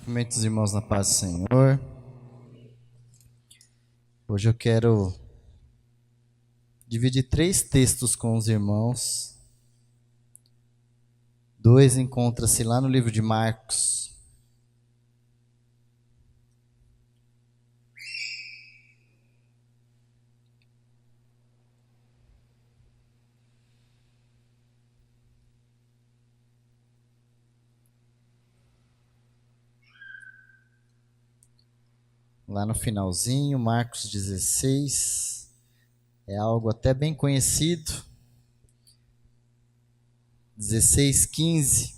Cumprimento os irmãos na paz do Senhor. Hoje eu quero dividir 3 textos com os irmãos. 2 encontra-se lá no livro de Marcos. Lá no finalzinho, Marcos 16, é algo até bem conhecido. 16:15.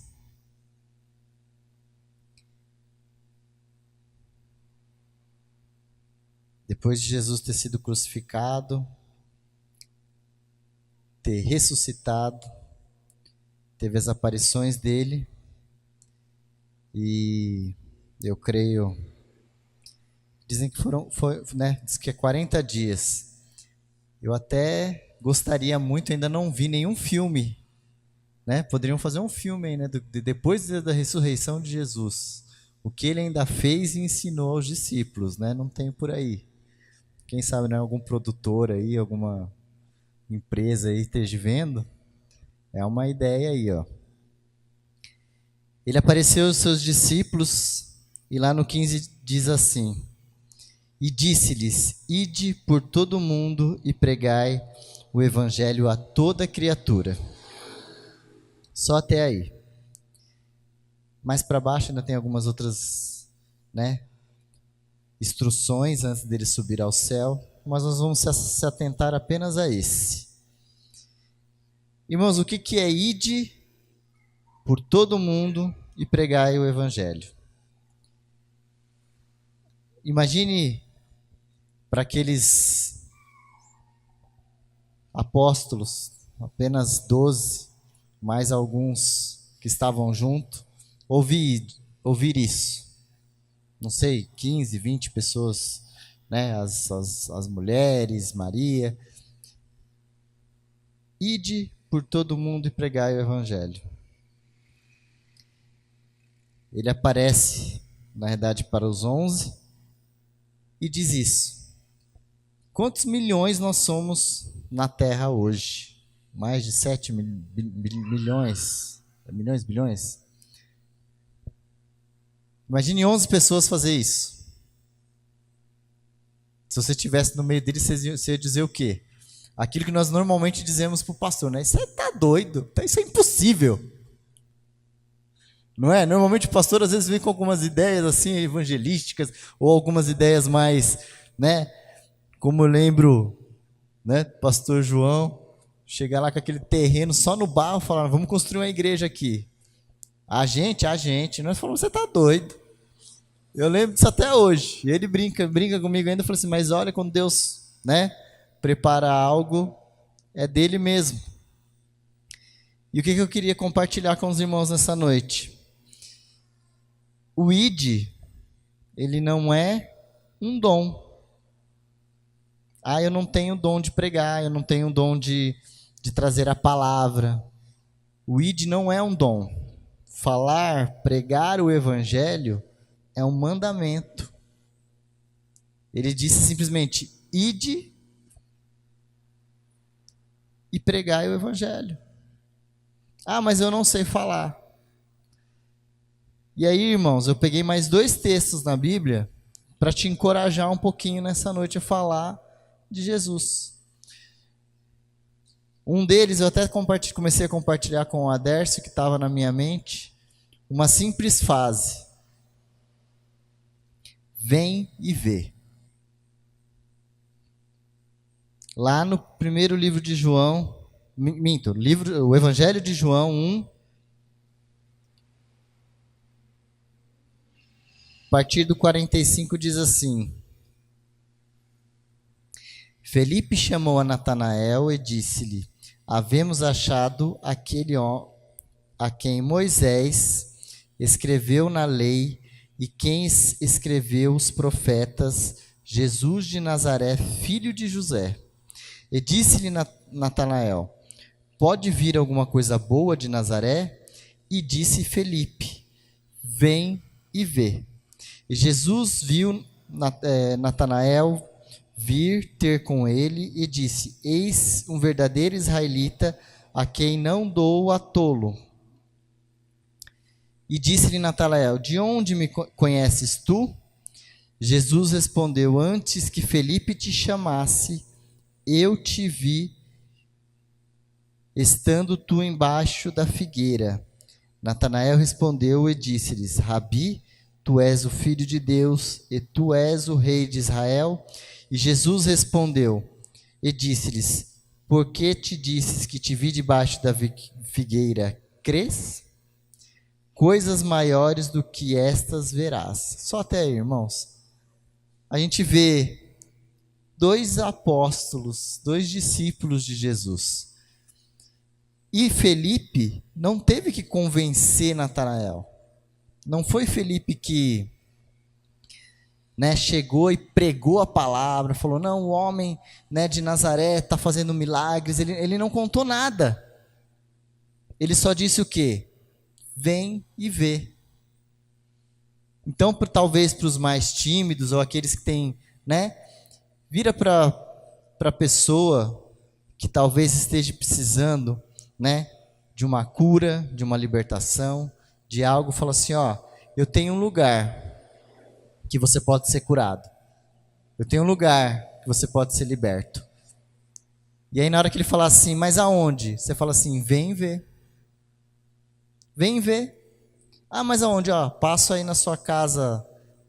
Depois de Jesus ter sido crucificado, ter ressuscitado, teve as aparições dele, e eu creio, dizem que diz que é 40 dias. Eu até gostaria muito, ainda não vi nenhum filme, né? Poderiam fazer um filme aí, né? Depois da ressurreição de Jesus, o que ele ainda fez e ensinou aos discípulos, né? Não tem por aí. Quem sabe, né? Algum produtor aí, alguma empresa aí esteja vendo. É uma ideia aí, ó. Ele apareceu aos seus discípulos e lá no 15 diz assim: e disse-lhes: ide por todo o mundo e pregai o evangelho a toda criatura. Só até aí. Mais para baixo ainda tem algumas outras, né, instruções antes dele subir ao céu, mas nós vamos se atentar apenas a esse. Irmãos, o que é ide por todo o mundo e pregai o evangelho? Imagine para aqueles apóstolos, apenas 12, mais alguns que estavam junto, ouvir isso. Não sei, 15, 20 pessoas, né? As mulheres, Maria. Ide por todo mundo e pregai o evangelho. Ele aparece, na verdade, para os 11 e diz isso. Quantos milhões nós somos na Terra hoje? Mais de 7 milhões? Milhões, bilhões? Imagine 11 pessoas fazer isso. Se você estivesse no meio deles, você ia dizer o quê? Aquilo que nós normalmente dizemos para o pastor, né? Isso tá doido, isso é impossível. Não é? Normalmente o pastor às vezes vem com algumas ideias assim evangelísticas, ou algumas ideias mais, né? Como eu lembro, né? Pastor João chegar lá com aquele terreno só no barro, falar: vamos construir uma igreja aqui. A gente, nós falamos: você tá doido. Eu lembro disso até hoje. E ele brinca comigo ainda, fala assim: mas olha, quando Deus, né, prepara algo, é dele mesmo. E o que eu queria compartilhar com os irmãos nessa noite? O ID, ele não é um dom. Eu não tenho dom de pregar, eu não tenho dom de trazer a palavra. O ID não é um dom. Falar, pregar o evangelho é um mandamento. Ele disse simplesmente: ide e pregai o evangelho. Mas eu não sei falar. E aí, irmãos, eu peguei mais 2 textos na Bíblia para te encorajar um pouquinho nessa noite a falar de Jesus. Um deles eu até comecei a compartilhar com o Adércio, que estava na minha mente, uma simples frase: vem e vê. Lá no primeiro livro de João, o Evangelho de João 1, a partir do 45 diz assim: Felipe chamou a Natanael e disse-lhe: havemos achado aquele a quem Moisés escreveu na lei e quem escreveu os profetas, Jesus de Nazaré, filho de José. E disse-lhe Natanael: pode vir alguma coisa boa de Nazaré? E disse Felipe: vem e vê. E Jesus viu Natanael vir ter com ele e disse: Eis um verdadeiro israelita, a quem não dou a tolo. E disse-lhe Natanael: De onde me conheces tu? Jesus respondeu: Antes que Felipe te chamasse, eu te vi, estando tu embaixo da figueira. Natanael respondeu e disse-lhes: Rabi, tu és o Filho de Deus, e tu és o Rei de Israel? E Jesus respondeu e disse-lhes: Por que te disses que te vi debaixo da figueira? Crês? Coisas maiores do que estas verás. Só até aí, irmãos. A gente vê dois apóstolos, dois discípulos de Jesus. E Felipe não teve que convencer Natanael. Não foi Felipe que chegou e pregou a palavra, falou: não, o homem de Nazaré está fazendo milagres. Ele não contou nada. Ele só disse o quê? Vem e vê. Então, talvez para os mais tímidos ou aqueles que têm, vira para a pessoa que talvez esteja precisando, de uma cura, de uma libertação, de algo, fala assim: ó, eu tenho um lugar que você pode ser curado. Eu tenho um lugar que você pode ser liberto. E aí na hora que ele falar assim: mas aonde? Você fala assim: vem ver. Vem ver. Ah, mas aonde? Passo aí na sua casa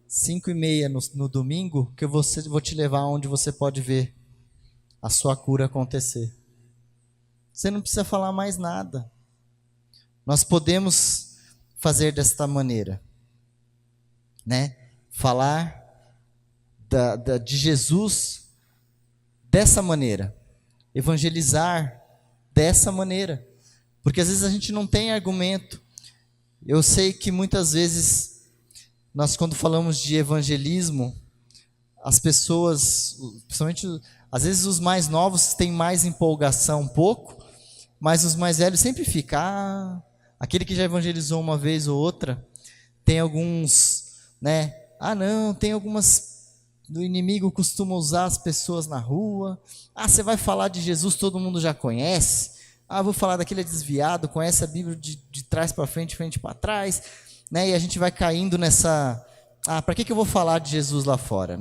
5:30 no domingo, que eu vou te levar onde você pode ver a sua cura acontecer. Você não precisa falar mais nada. Nós podemos fazer desta maneira, falar de Jesus dessa maneira, evangelizar dessa maneira, porque às vezes a gente não tem argumento. Eu sei que muitas vezes nós, quando falamos de evangelismo, as pessoas, principalmente às vezes os mais novos têm mais empolgação um pouco, mas os mais velhos sempre ficam, aquele que já evangelizou uma vez ou outra, tem alguns, não, tem algumas, o inimigo costuma usar as pessoas na rua. Você vai falar de Jesus, todo mundo já conhece. Vou falar daquele desviado, conhece a Bíblia de trás para frente, frente para trás, e a gente vai caindo nessa, para que eu vou falar de Jesus lá fora,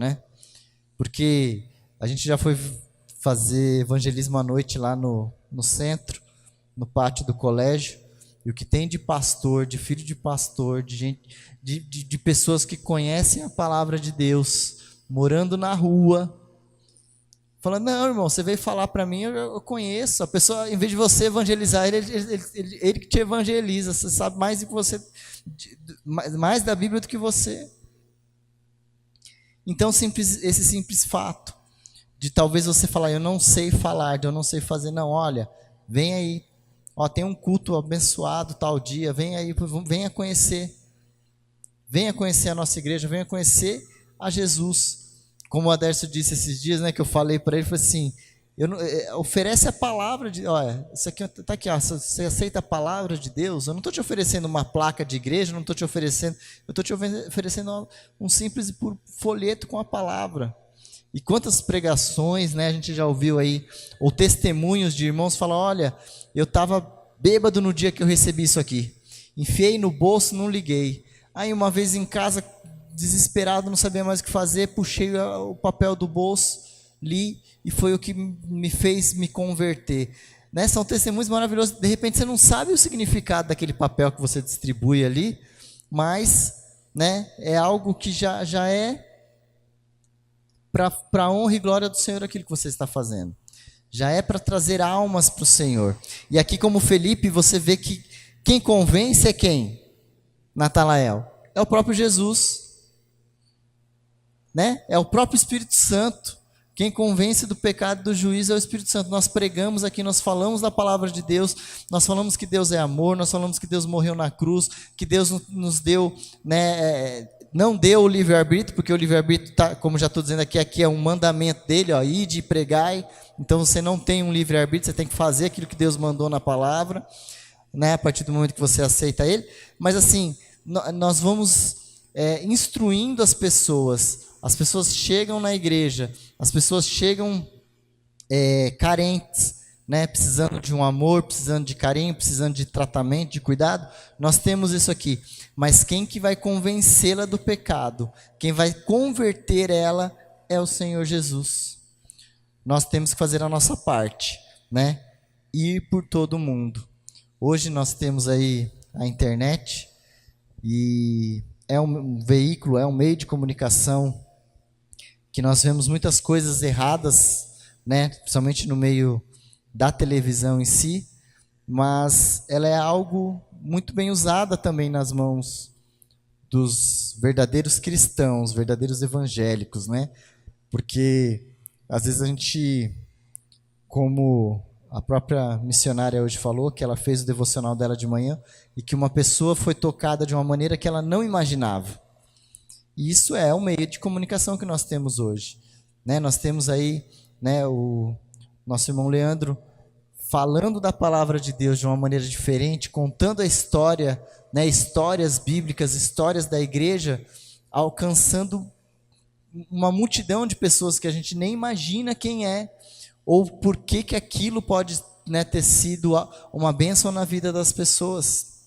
Porque a gente já foi fazer evangelismo à noite lá no centro, no pátio do colégio, e o que tem de pastor, de filho de pastor, de gente, de pessoas que conhecem a palavra de Deus, morando na rua, falando: não, irmão, você veio falar para mim, eu conheço. A pessoa, em vez de você evangelizar, ele que te evangeliza. Você sabe mais do que você, mais da Bíblia do que você. Então, esse simples fato de talvez você falar: eu não sei falar, eu não sei fazer. Não, olha, vem aí. Tem um culto abençoado tal dia, vem aí, venha conhecer. Venha conhecer a nossa igreja, venha conhecer a Jesus. Como o Adércio disse esses dias, que eu falei para ele, falei assim: oferece a palavra de, olha, isso aqui está aqui, você aceita a palavra de Deus? Eu não estou te oferecendo uma placa de igreja, não estou te oferecendo, eu estou te oferecendo um simples folheto com a palavra. E quantas pregações, a gente já ouviu aí, ou testemunhos de irmãos falam: olha, eu estava bêbado no dia que eu recebi isso aqui, enfiei no bolso, não liguei. Aí uma vez em casa, desesperado, não sabia mais o que fazer, puxei o papel do bolso, li, e foi o que me fez me converter. São testemunhos maravilhosos. De repente você não sabe o significado daquele papel que você distribui ali, mas é algo que já é para a honra e glória do Senhor aquilo que você está fazendo. Já é para trazer almas para o Senhor. E aqui, como Felipe, você vê que quem convence é quem? Natanael. É o próprio Jesus. É o próprio Espírito Santo. Quem convence do pecado e do juízo é o Espírito Santo. Nós pregamos aqui, nós falamos da palavra de Deus, nós falamos que Deus é amor, nós falamos que Deus morreu na cruz, que Deus nos deu, não deu o livre-arbítrio, porque o livre-arbítrio, como já estou dizendo aqui é um mandamento dele, ide e pregai. Então você não tem um livre-arbítrio, você tem que fazer aquilo que Deus mandou na palavra, a partir do momento que você aceita ele. Mas assim, nós vamos instruindo as pessoas chegam na igreja, as pessoas chegam carentes, né, precisando de um amor, precisando de carinho, precisando de tratamento, de cuidado. Nós temos isso aqui, mas quem que vai convencê-la do pecado, quem vai converter ela é o Senhor Jesus. Nós temos que fazer a nossa parte, né, ir por todo mundo. Hoje nós temos aí a internet, e é um veículo, é um meio de comunicação que nós vemos muitas coisas erradas, né, principalmente no meio da televisão em si, mas ela é algo muito bem usada também nas mãos dos verdadeiros cristãos, verdadeiros evangélicos, né? Porque às vezes a gente, como a própria missionária hoje falou, que ela fez o devocional dela de manhã e que uma pessoa foi tocada de uma maneira que ela não imaginava. E isso é o meio de comunicação que nós temos hoje, né? Nós temos aí, né, o nosso irmão Leandro falando da palavra de Deus de uma maneira diferente, contando a história, né, histórias bíblicas, histórias da igreja, alcançando uma multidão de pessoas que a gente nem imagina quem é, ou por que aquilo pode, né, ter sido uma bênção na vida das pessoas.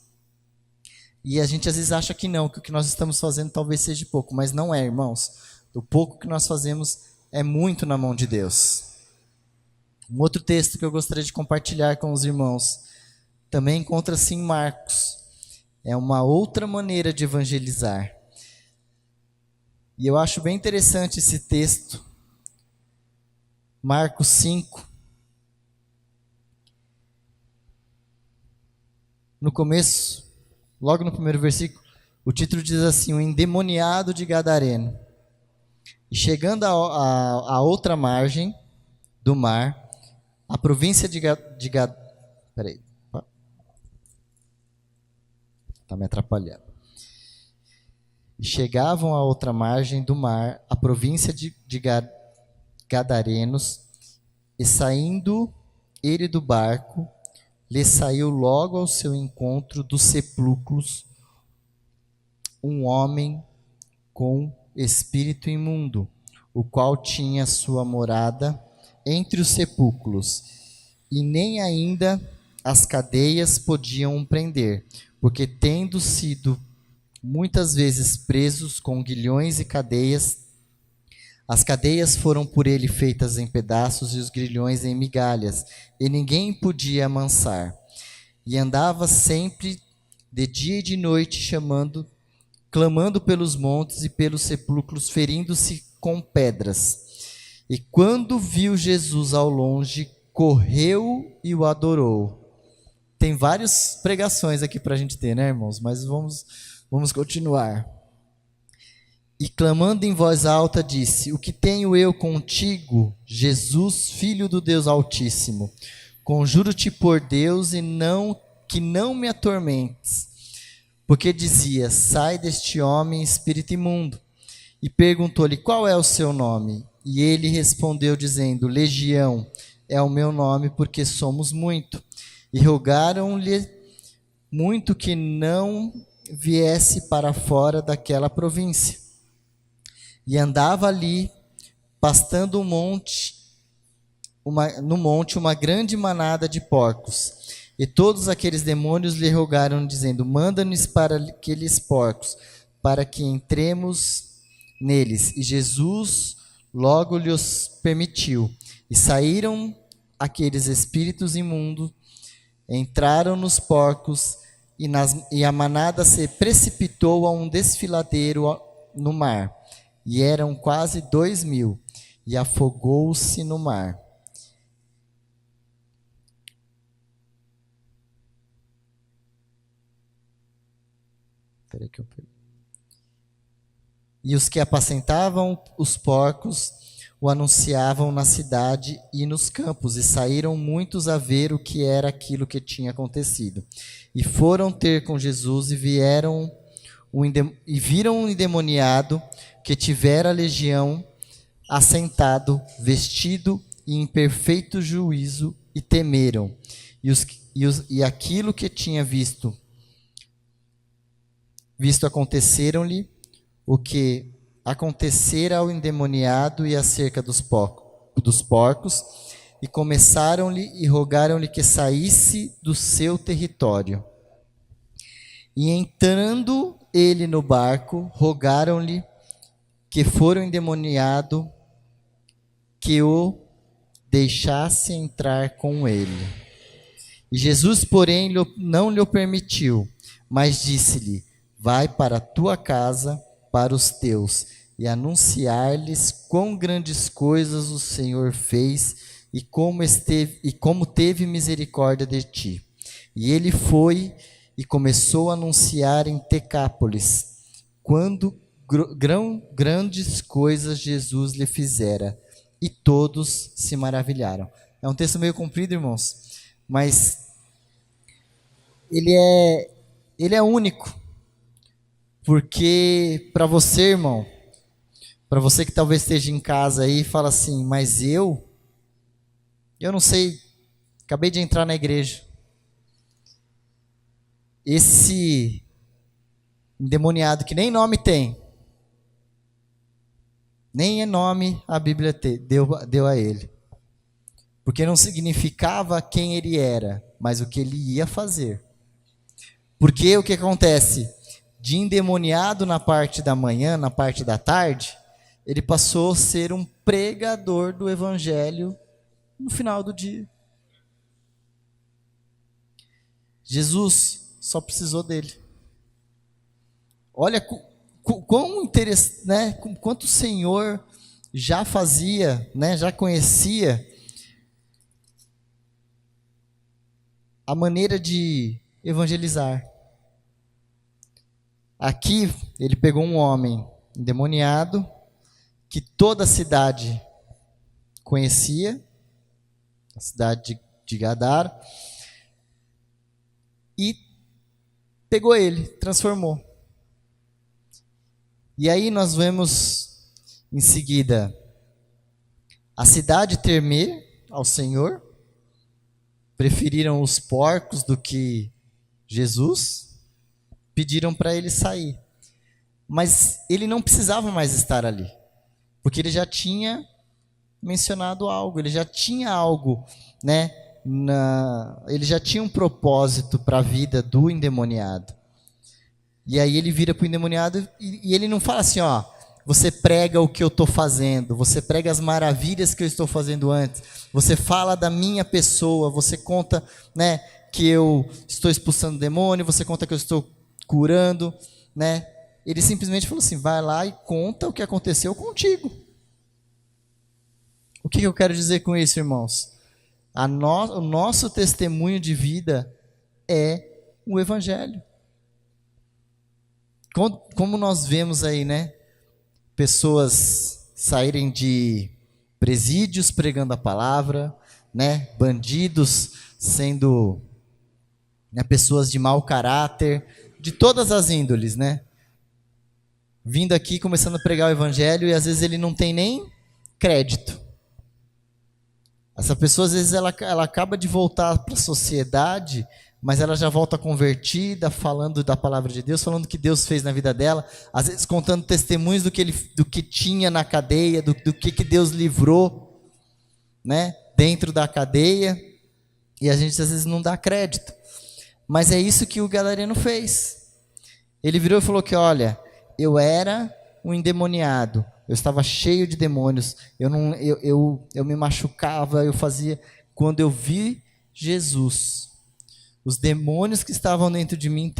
E a gente às vezes acha que não, que o que nós estamos fazendo talvez seja pouco, mas não é, irmãos. O pouco que nós fazemos é muito na mão de Deus. Um outro texto que eu gostaria de compartilhar com os irmãos, também encontra-se em Marcos. É uma outra maneira de evangelizar. E eu acho bem interessante esse texto. Marcos 5. No começo, logo no primeiro versículo, o título diz assim: o endemoniado de Gadareno. E chegando a outra margem do mar, a província de Peraí. Está me atrapalhando. E chegavam à outra margem do mar, a província de Gadarenos, e saindo ele do barco, lhe saiu logo ao seu encontro dos sepulcros um homem com espírito imundo, o qual tinha sua morada entre os sepulcros, e nem ainda as cadeias podiam prender, porque tendo sido muitas vezes presos com grilhões e cadeias, as cadeias foram por ele feitas em pedaços e os grilhões em migalhas, e ninguém podia amansar. E andava sempre de dia e de noite clamando pelos montes e pelos sepulcros, ferindo-se com pedras. E quando viu Jesus ao longe, correu e o adorou. Tem várias pregações aqui para a gente ter, né, irmãos? Mas vamos continuar. E clamando em voz alta, disse: o que tenho eu contigo, Jesus, Filho do Deus Altíssimo? Conjuro-te por Deus que não me atormentes. Porque dizia: sai deste homem, espírito imundo. E perguntou-lhe: qual é o seu nome? E ele respondeu dizendo: Legião é o meu nome, porque somos muito. E rogaram-lhe muito que não viesse para fora daquela província. E andava ali, pastando no monte uma grande manada de porcos. E todos aqueles demônios lhe rogaram, dizendo: manda-nos para aqueles porcos, para que entremos neles. E Jesus logo lhes permitiu. E saíram aqueles espíritos imundos, entraram nos porcos, e a manada se precipitou a um desfiladeiro no mar. E eram quase 2.000, e afogou-se no mar. Peraí que eu perdi. E os que apacentavam os porcos o anunciavam na cidade e nos campos, e saíram muitos a ver o que era aquilo que tinha acontecido. E foram ter com Jesus, e viram um endemoniado que tivera a legião assentado, vestido e em perfeito juízo, e temeram. E aquilo que tinha visto aconteceram-lhe, o que acontecera ao endemoniado e acerca dos porcos, e começaram-lhe e rogaram-lhe que saísse do seu território. E entrando ele no barco, rogaram-lhe que fora o endemoniado que o deixasse entrar com ele. E Jesus, porém, não lhe permitiu, mas disse-lhe: vai para a tua casa, para os teus, e anunciar-lhes quão grandes coisas o Senhor fez e como teve misericórdia de ti. E ele foi e começou a anunciar em Decápolis, quando grandes coisas Jesus lhe fizera, e todos se maravilharam. É um texto meio comprido, irmãos, mas ele é único, porque para você, irmão, para você que talvez esteja em casa aí e fala assim, mas eu não sei, acabei de entrar na igreja, esse endemoniado que nem nome tem, nem nome a Bíblia deu a ele, porque não significava quem ele era, mas o que ele ia fazer. Porque o que acontece? De endemoniado na parte da manhã, na parte da tarde, ele passou a ser um pregador do evangelho no final do dia. Jesus só precisou dele. Olha quão interessante, né? Quanto o Senhor já fazia, né? Já conhecia a maneira de evangelizar. Aqui ele pegou um homem endemoniado que toda a cidade conhecia, a cidade de Gadara, e pegou ele, transformou. E aí nós vemos em seguida a cidade temer ao Senhor, preferiram os porcos do que Jesus, pediram para ele sair. Mas ele não precisava mais estar ali, porque ele já tinha mencionado algo, ele já tinha algo, né? Ele já tinha um propósito para a vida do endemoniado. E aí ele vira para o endemoniado e ele não fala assim, ó, você prega o que eu estou fazendo, você prega as maravilhas que eu estou fazendo antes, você fala da minha pessoa, você conta, né, que eu estou expulsando demônio, você conta que eu estou curando, né? Ele simplesmente falou assim, vai lá e conta o que aconteceu contigo. O que eu quero dizer com isso, irmãos? O nosso testemunho de vida é o evangelho. Como nós vemos aí, né? Pessoas saírem de presídios pregando a palavra, né? Bandidos sendo, né, pessoas de mau caráter, de todas as índoles, né? Vindo aqui, começando a pregar o evangelho, e às vezes ele não tem nem crédito. Essa pessoa, às vezes, ela acaba de voltar para a sociedade, mas ela já volta convertida, falando da palavra de Deus, falando o que Deus fez na vida dela, às vezes contando testemunhos do que tinha na cadeia, do que Deus livrou, né, dentro da cadeia, e a gente às vezes não dá crédito. Mas é isso que o gadareno fez. Ele virou e falou que, olha, eu era um endemoniado, eu estava cheio de demônios, eu me machucava, eu fazia. Quando eu vi Jesus, os demônios que estavam dentro de mim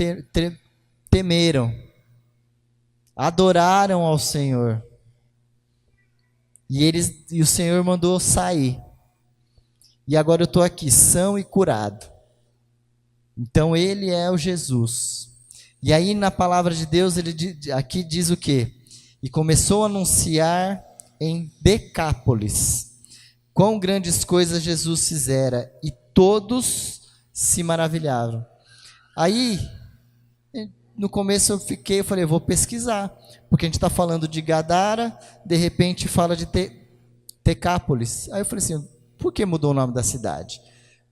temeram, adoraram ao Senhor, e o Senhor mandou sair, e agora eu estou aqui, são e curado. Então ele é o Jesus. E aí na palavra de Deus, aqui diz o quê? E começou a anunciar em Decápolis quão grandes coisas Jesus fizera, e todos se maravilhavam. Aí, no começo eu falei, vou pesquisar, porque a gente está falando de Gadara, de repente fala de Decápolis. Aí eu falei assim, por que mudou o nome da cidade?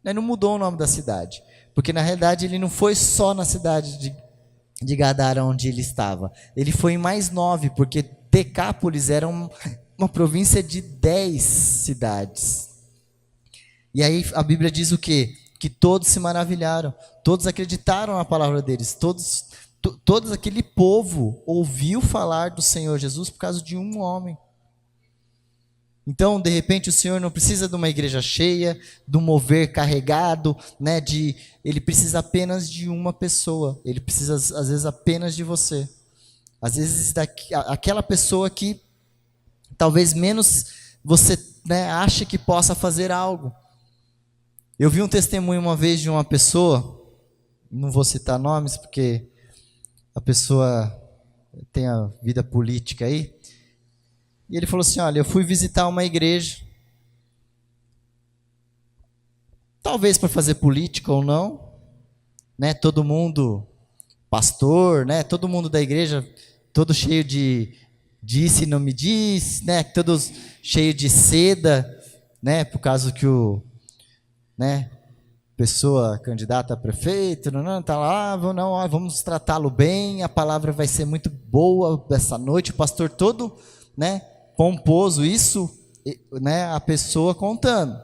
Não mudou o nome da cidade, porque na realidade ele não foi só na cidade de Gadara, onde ele estava. Ele foi em mais 9, porque Decápolis era uma província de 10 cidades. E aí a Bíblia diz o quê? Que todos se maravilharam, todos acreditaram na palavra deles, todos aquele povo ouviu falar do Senhor Jesus por causa de um homem. Então, de repente, o Senhor não precisa de uma igreja cheia, de um mover carregado, né? Ele precisa apenas de uma pessoa. Ele precisa, às vezes, apenas de você. Às vezes, aquela pessoa que talvez menos você, né, acha que possa fazer algo. Eu vi um testemunho uma vez de uma pessoa, não vou citar nomes, porque a pessoa tem a vida política aí. E ele falou assim, olha, eu fui visitar uma igreja, talvez para fazer política ou não, né? Todo mundo, pastor, né? Todo mundo da igreja, todo cheio de disse e não me disse, né? Todos cheio de seda, né? Por causa que né? Pessoa candidata a prefeito, não, tá lá, não, vamos tratá-lo bem, a palavra vai ser muito boa essa noite, o pastor todo, né? Pomposo, isso, né, a pessoa contando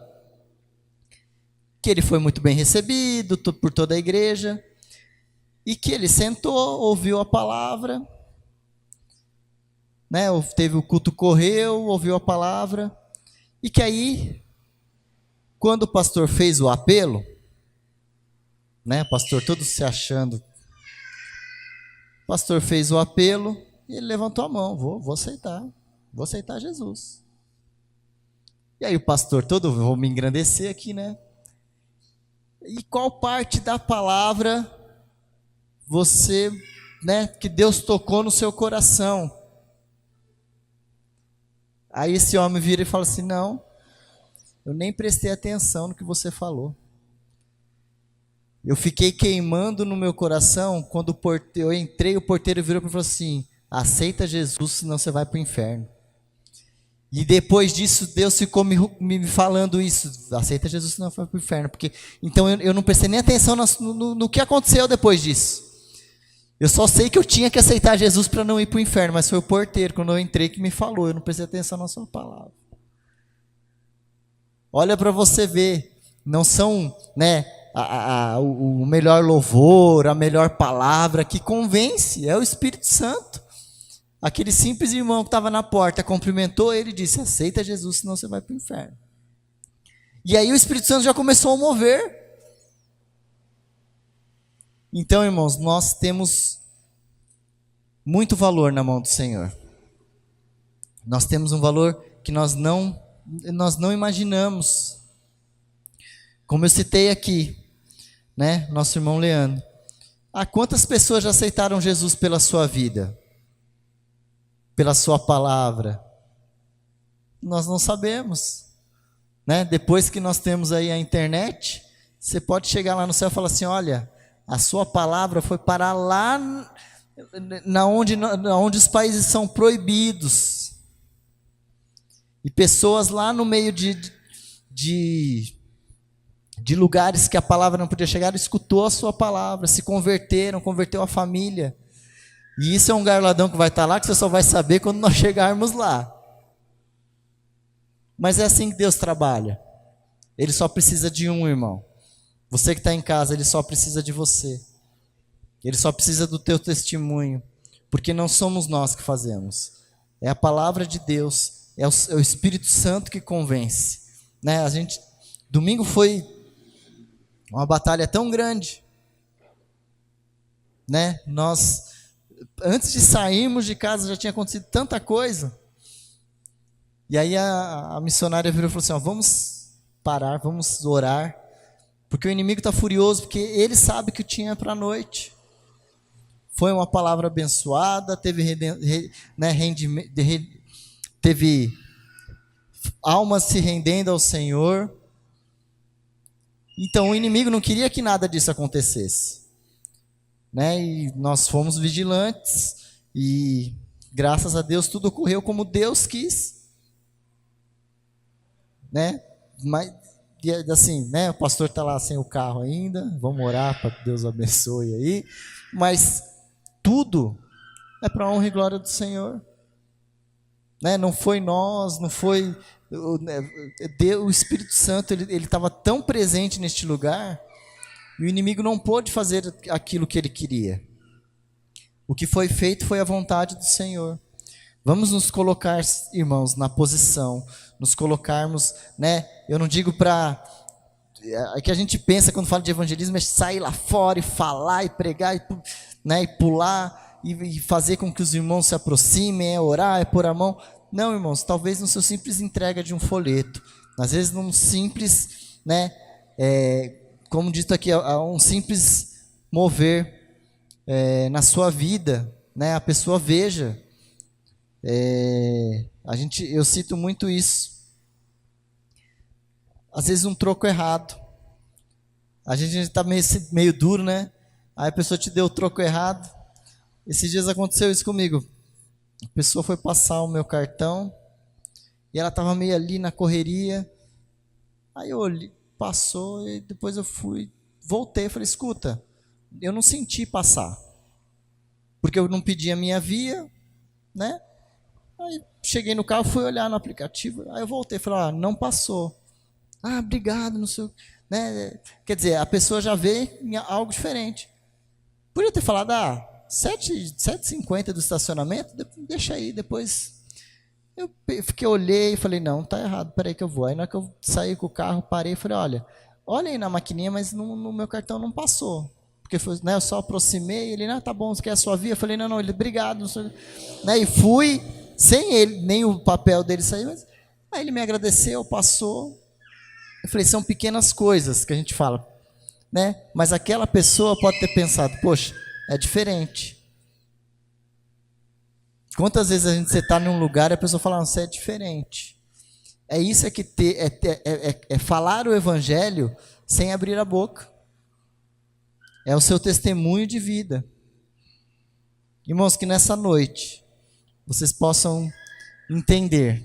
que ele foi muito bem recebido por toda a igreja e que ele sentou, ouviu a palavra, né, teve o culto, correu, ouviu a palavra, e que aí, quando o pastor fez o apelo, né, o pastor todo se achando, o pastor fez o apelo e ele levantou a mão, vou aceitar. Vou aceitar Jesus. E aí o pastor todo, vou me engrandecer aqui, né? E qual parte da palavra você, né, que Deus tocou no seu coração? Aí esse homem vira e fala assim, não, eu nem prestei atenção no que você falou. Eu fiquei queimando no meu coração, quando eu entrei, o porteiro virou e falou assim, aceita Jesus, senão você vai para o inferno. E depois disso, Deus ficou me falando isso. Aceita Jesus, senão vai para o inferno. Então eu não prestei nem atenção no que aconteceu depois disso. Eu só sei que eu tinha que aceitar Jesus para não ir para o inferno. Mas foi o porteiro, quando eu entrei, que me falou. Eu não prestei atenção na sua palavra. Olha para você ver. Não são, né, o melhor louvor, a melhor palavra que convence. É o Espírito Santo. Aquele simples irmão que estava na porta cumprimentou ele e disse, aceita Jesus, senão você vai para o inferno. E aí o Espírito Santo já começou a mover. Então, irmãos, nós temos muito valor na mão do Senhor. Nós temos um valor que nós não imaginamos. Como eu citei aqui, né, nosso irmão Leandro. Quantas pessoas já aceitaram Jesus pela sua vida? Pela sua palavra? Nós não sabemos, né? Depois que nós temos aí a internet, você pode chegar lá no céu e falar assim, olha, a sua palavra foi parar lá onde os países são proibidos, e pessoas lá no meio de lugares que a palavra não podia chegar, escutou a sua palavra, se converteu a família. E isso é um galardão que vai estar lá, que você só vai saber quando nós chegarmos lá. Mas é assim que Deus trabalha. Ele só precisa de um, irmão. Você que está em casa, Ele só precisa de você. Ele só precisa do teu testemunho. Porque não somos nós que fazemos. É a palavra de Deus. É o Espírito Santo que convence. Né? Domingo foi uma batalha tão grande. Né? Antes de sairmos de casa já tinha acontecido tanta coisa. E aí a missionária virou e falou assim, vamos parar, vamos orar, porque o inimigo está furioso, porque ele sabe que tinha para a noite. Foi uma palavra abençoada, teve almas se rendendo ao Senhor. Então o inimigo não queria que nada disso acontecesse. Né? E nós fomos vigilantes e graças a Deus tudo ocorreu como Deus quis, né? Mas assim, né? O pastor está lá sem o carro ainda, vamos orar para que Deus o abençoe aí, mas tudo é para a honra e glória do Senhor. Né? Não foi nós, não foi... O Espírito Santo, ele estava tão presente neste lugar, e o inimigo não pôde fazer aquilo que ele queria. O que foi feito foi a vontade do Senhor. Vamos nos colocar, irmãos, na posição, nos colocarmos, né? Eu não digo para... É que a gente pensa quando fala de evangelismo, é sair lá fora e falar e pregar, né? E pular e fazer com que os irmãos se aproximem, é orar, é pôr a mão. Não, irmãos, talvez no seu simples entrega de um folheto, às vezes num simples, né? Como dito aqui, um simples mover na sua vida, né? A pessoa veja. Eu cito muito isso. Às vezes um troco errado. A gente está meio duro, né? Aí a pessoa te deu o troco errado. Esses dias aconteceu isso comigo. A pessoa foi passar o meu cartão e ela estava meio ali na correria. Aí eu olhei, passou e depois eu voltei e falei, escuta, eu não senti passar. Porque eu não pedi a minha via, né? Aí cheguei no carro, fui olhar no aplicativo, aí eu voltei e falei, não passou. Obrigado, não sei, né? Quer dizer, a pessoa já vê em algo diferente. Podia ter falado, 7h50 do estacionamento, deixa aí, depois. Eu olhei e falei, não, tá errado, peraí que eu vou. Aí na hora que eu saí com o carro, parei e falei, olha aí na maquininha, mas no meu cartão não passou. Porque foi, né, eu só aproximei, ele, tá bom, você quer a sua via? Eu falei, não, ele, obrigado. Não sei, né, e fui, sem ele, nem o papel dele sair, mas aí ele me agradeceu, passou. Eu falei, são pequenas coisas que a gente fala, né? Mas aquela pessoa pode ter pensado, poxa, é diferente. Quantas vezes você está num lugar e a pessoa fala, você é diferente. Isso é falar o evangelho sem abrir a boca. É o seu testemunho de vida. Irmãos, que nessa noite vocês possam entender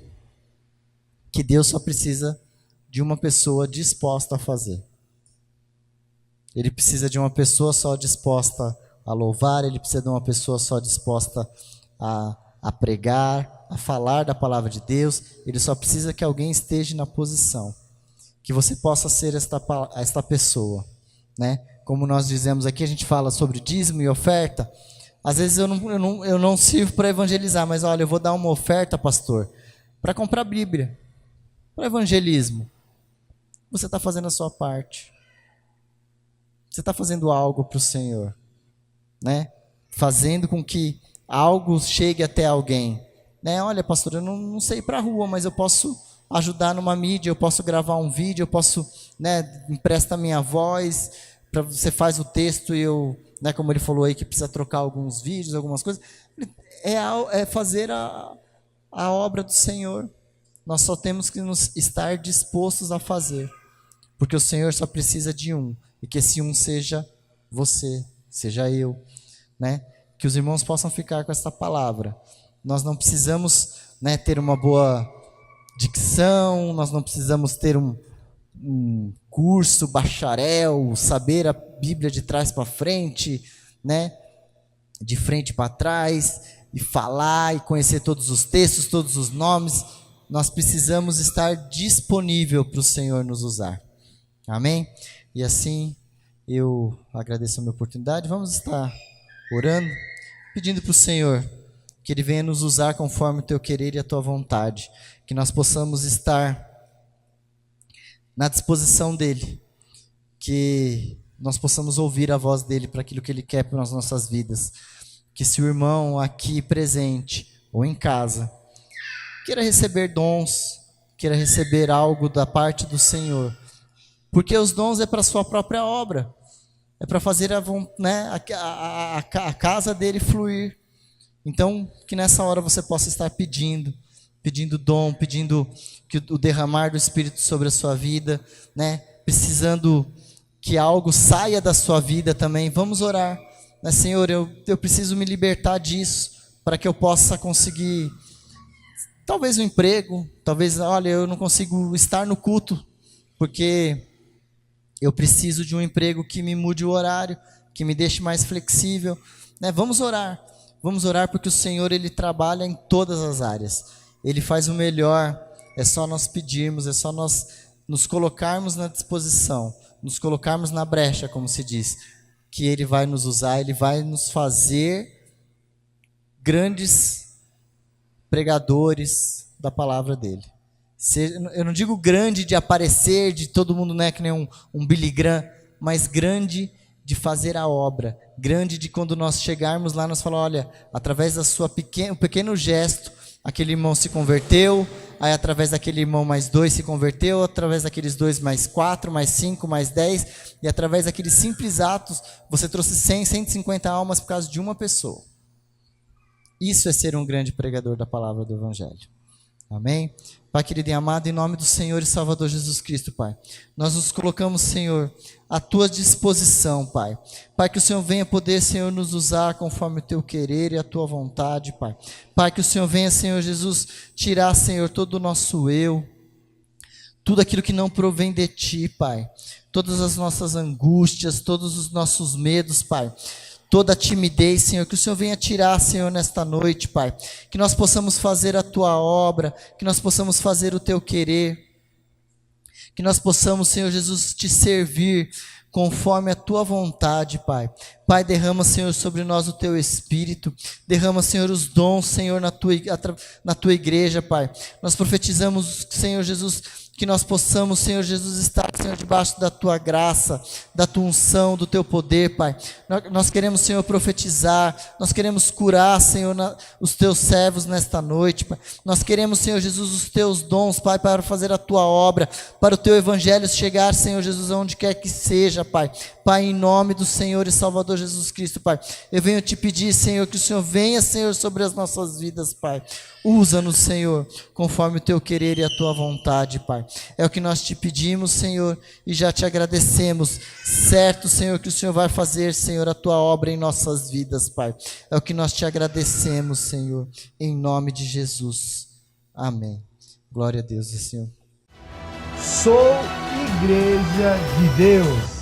que Deus só precisa de uma pessoa disposta a fazer. Ele precisa de uma pessoa só disposta a louvar, ele precisa de uma pessoa só disposta a pregar, a falar da palavra de Deus. Ele só precisa que alguém esteja na posição, que você possa ser esta pessoa, né? Como nós dizemos aqui, a gente fala sobre dízimo e oferta. Às vezes eu não sirvo para evangelizar, mas olha, eu vou dar uma oferta, pastor, para comprar Bíblia, para evangelismo. Você está fazendo a sua parte. Você está fazendo algo para o Senhor, né? Fazendo com que algo chegue até alguém, né? Olha, pastor, eu não sei ir para a rua, mas eu posso ajudar numa mídia, eu posso gravar um vídeo, eu posso, né, empresta a minha voz, você faz o texto e eu, né, como ele falou aí que precisa trocar alguns vídeos, algumas coisas, é fazer a obra do Senhor. Nós só temos que estar dispostos a fazer, porque o Senhor só precisa de um, e que esse um seja você, seja eu, né? Que os irmãos possam ficar com essa palavra. Nós não precisamos, né, ter uma boa dicção, nós não precisamos ter um curso, bacharel, saber a Bíblia de trás para frente, né? De frente para trás, e falar, e conhecer todos os textos, todos os nomes. Nós precisamos estar disponível para o Senhor nos usar. Amém? E assim, eu agradeço a minha oportunidade. Vamos estar orando, pedindo para o Senhor que Ele venha nos usar conforme o Teu querer e a Tua vontade. Que nós possamos estar na disposição dEle. Que nós possamos ouvir a voz dEle para aquilo que Ele quer para as nossas vidas. Que se o irmão aqui presente ou em casa queira receber dons, queira receber algo da parte do Senhor, porque os dons é para a sua própria obra, é para fazer a casa dele fluir. Então, que nessa hora você possa estar pedindo dom, pedindo que o derramar do Espírito sobre a sua vida, né? Precisando que algo saia da sua vida também. Vamos orar, né? Senhor, eu preciso me libertar disso, para que eu possa conseguir, talvez um emprego, talvez, olha, eu não consigo estar no culto, porque eu preciso de um emprego que me mude o horário, que me deixe mais flexível, né? Vamos orar porque o Senhor, Ele trabalha em todas as áreas, Ele faz o melhor, é só nós pedirmos, é só nós nos colocarmos na disposição, nos colocarmos na brecha, como se diz, que Ele vai nos usar, Ele vai nos fazer grandes pregadores da palavra dEle. Eu não digo grande de aparecer, de todo mundo, né, que nem um Billy Graham, mas grande de fazer a obra, grande de quando nós chegarmos lá, nós falamos, olha, através da sua pequeno gesto, aquele irmão se converteu, aí através daquele irmão mais 2 se converteu, através daqueles 2 mais 4, mais 5, mais 10, e através daqueles simples atos, você trouxe 100, 150 almas por causa de uma pessoa. Isso é ser um grande pregador da palavra do Evangelho. Amém? Pai querido e amado, em nome do Senhor e Salvador Jesus Cristo, Pai, nós nos colocamos, Senhor, à Tua disposição, Pai. Pai, que o Senhor venha poder, Senhor, nos usar conforme o Teu querer e a Tua vontade, Pai. Pai, que o Senhor venha, Senhor Jesus, tirar, Senhor, todo o nosso eu, tudo aquilo que não provém de Ti, Pai. Todas as nossas angústias, todos os nossos medos, Pai. Toda a timidez, Senhor, que o Senhor venha tirar, Senhor, nesta noite, Pai, que nós possamos fazer a Tua obra, que nós possamos fazer o Teu querer, que nós possamos, Senhor Jesus, Te servir conforme a Tua vontade, Pai. Pai, derrama, Senhor, sobre nós o Teu Espírito, derrama, Senhor, os dons, Senhor, na Tua igreja, Pai. Nós profetizamos, Senhor Jesus, que nós possamos, Senhor Jesus, estar, Senhor, debaixo da Tua graça, da Tua unção, do Teu poder, Pai. Nós queremos, Senhor, profetizar, nós queremos curar, Senhor, os Teus servos nesta noite, Pai. Nós queremos, Senhor Jesus, os Teus dons, Pai, para fazer a Tua obra, para o Teu Evangelho chegar, Senhor Jesus, aonde quer que seja, Pai. Pai, em nome do Senhor e Salvador Jesus Cristo, Pai, eu venho te pedir, Senhor, que o Senhor venha, Senhor, sobre as nossas vidas, Pai. Usa-nos, Senhor, conforme o Teu querer e a Tua vontade, Pai. É o que nós te pedimos, Senhor, e já te agradecemos. Certo, Senhor, que o Senhor vai fazer, Senhor, a Tua obra em nossas vidas, Pai. É o que nós te agradecemos, Senhor, em nome de Jesus. Amém. Glória a Deus, Senhor. Sou Igreja de Deus.